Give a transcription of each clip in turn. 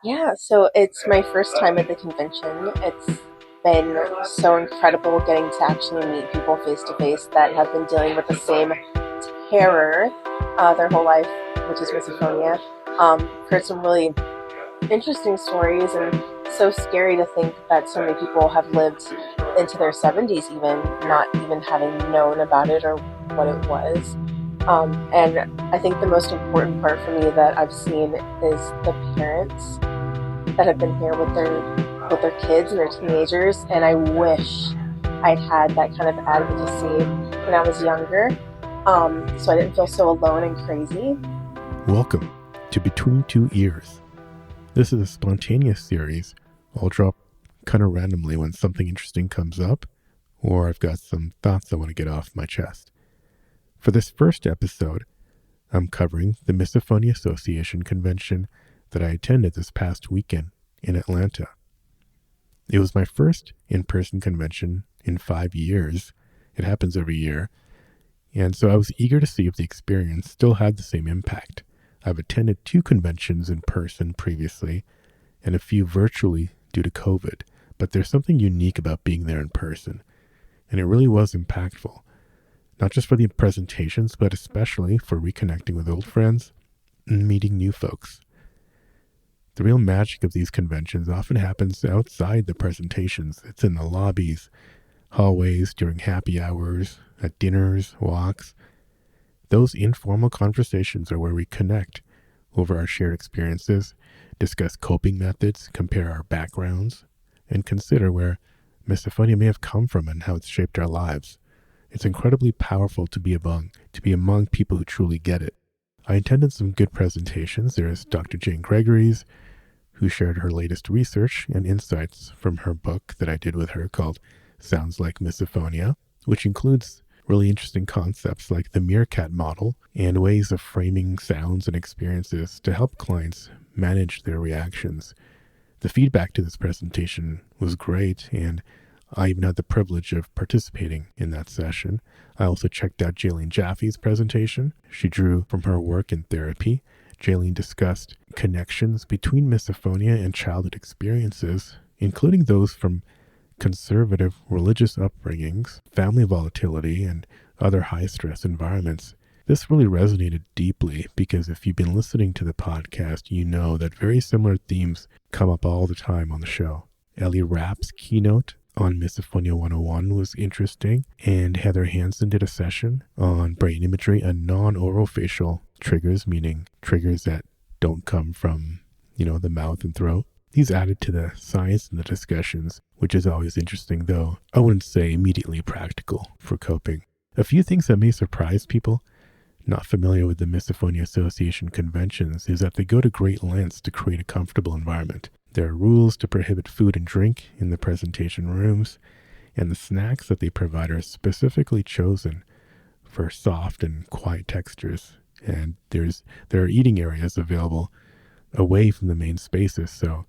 Yeah, so it's my first time at the convention. It's been so incredible getting to actually meet people face to face that have been dealing with the same terror their whole life, which is misophonia. Heard some really interesting stories, and so scary to think that so many people have lived into their 70s, even not even having known about it or what it was. And I think the most important part for me that I've seen is the parents that have been here with their kids and their teenagers, and I wish I'd had that kind of advocacy when I was younger, so I didn't feel so alone and crazy. Welcome to Between Two Ears. This is a spontaneous series. I'll drop kind of randomly when something interesting comes up, or I've got some thoughts I want to get off my chest. For this first episode, I'm covering the Misophonia Association convention that I attended this past weekend in Atlanta. It was my first in-person convention in 5 years. It happens every year. And so I was eager to see if the experience still had the same impact. I've attended 2 conventions in person previously and a few virtually due to COVID, but there's something unique about being there in person. And it really was impactful, not just for the presentations, but especially for reconnecting with old friends and meeting new folks. The real magic of these conventions often happens outside the presentations. It's in the lobbies, hallways, during happy hours, at dinners, walks. Those informal conversations are where we connect over our shared experiences, discuss coping methods, compare our backgrounds, and consider where misophonia may have come from and how it's shaped our lives. It's incredibly powerful to be among people who truly get it. I attended some good presentations. There is Dr. Jane Gregory's, who shared her latest research and insights from her book that I did with her called Sounds Like Misophonia, which includes really interesting concepts like the meerkat model and ways of framing sounds and experiences to help clients manage their reactions. The feedback to this presentation was great, and I even had the privilege of participating in that session. I also checked out Jaelline Jaffe's presentation. She drew from her work in therapy. Jaelline discussed connections between misophonia and childhood experiences, including those from conservative religious upbringings, family volatility, and other high-stress environments. This really resonated deeply because if you've been listening to the podcast, you know that very similar themes come up all the time on the show. Ellie Rapp's keynote on Misophonia 101 was interesting, and Heather Hansen did a session on brain imagery and non-orofacial triggers, meaning triggers that don't come from, the mouth and throat. These added to the science in the discussions, which is always interesting, though I wouldn't say immediately practical for coping. A few things that may surprise people not familiar with the Misophonia Association conventions is that they go to great lengths to create a comfortable environment. There are rules to prohibit food and drink in the presentation rooms, and the snacks that they provide are specifically chosen for soft and quiet textures. And there are eating areas available away from the main spaces, so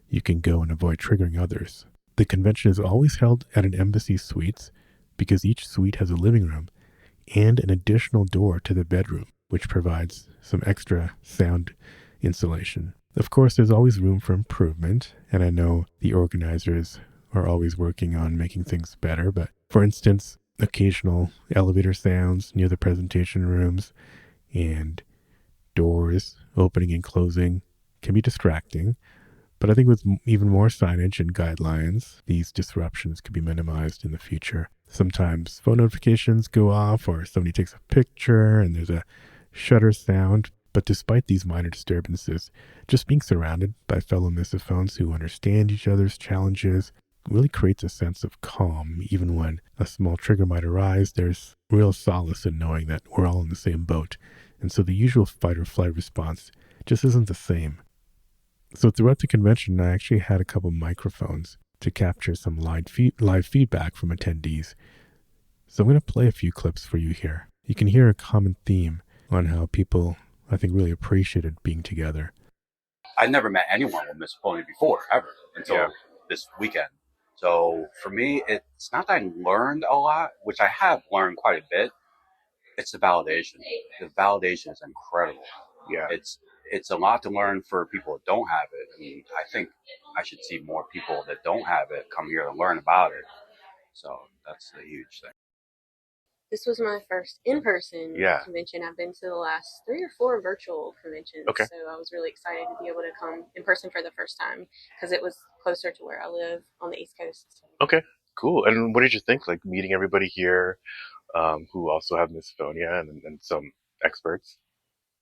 you can go and avoid triggering others. The convention is always held at an embassy suites because each suite has a living room and an additional door to the bedroom, which provides some extra sound insulation. Of course, there's always room for improvement, and I know the organizers are always working on making things better, but for instance, occasional elevator sounds near the presentation rooms and doors opening and closing can be distracting, but I think with even more signage and guidelines, these disruptions could be minimized in the future. Sometimes phone notifications go off or somebody takes a picture and there's a shutter sound. But despite these minor disturbances, just being surrounded by fellow misophones who understand each other's challenges really creates a sense of calm. Even when a small trigger might arise, there's real solace in knowing that we're all in the same boat. And so the usual fight or flight response just isn't the same. So throughout the convention, I actually had a couple microphones to capture some live feedback from attendees. So I'm going to play a few clips for you here. You can hear a common theme on how people, I think, really appreciated being together. I'd never met anyone with misophonia before, ever, until this weekend. So for me, it's not that I learned a lot, which I have learned quite a bit. It's the validation. The validation is incredible. Yeah. It's it's a lot to learn for people that don't have it. And I think I should see more people that don't have it come here to learn about it. So that's a huge thing. This was my first in-person Yeah. convention. I've been to the last 3 or 4 virtual conventions. Okay. So I was really excited to be able to come in person for the first time because it was closer to where I live on the East Coast. Okay, cool. And what did you think, like meeting everybody here who also have misophonia and some experts?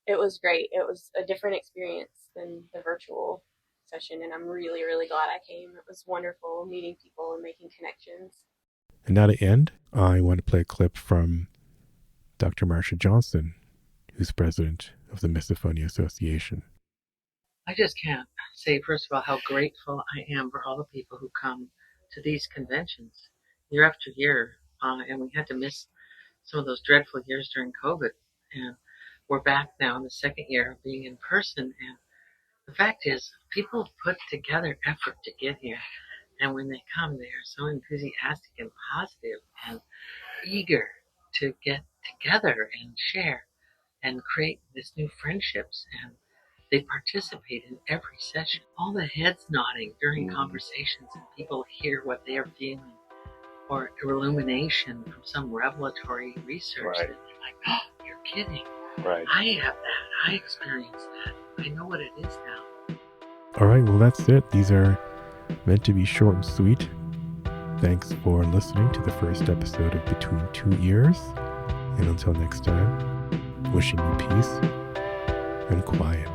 It was great. It was a different experience than the virtual session, and I'm really, really glad I came. It was wonderful meeting people and making connections. And now to end, I want to play a clip from Dr. Marcia Johnson, who's president of the Misophonia Association. I just can't say, first of all, how grateful I am for all the people who come to these conventions year after year. And we had to miss some of those dreadful years during COVID. And we're back now in the second year of being in person. And the fact is, people put together effort to get here. And when they come, they are so enthusiastic and positive and eager to get together and share and create this new friendships. And they participate in every session. All the heads nodding during conversations, and people hear what they are feeling, or illumination from some revelatory research that they're like, oh, you're kidding. Right. I have that. I experienced that. I know what it is now. All right, well, that's it. These are meant to be short and sweet. Thanks for listening to the first episode of Between Two Ears. And until next time, wishing you peace and quiet.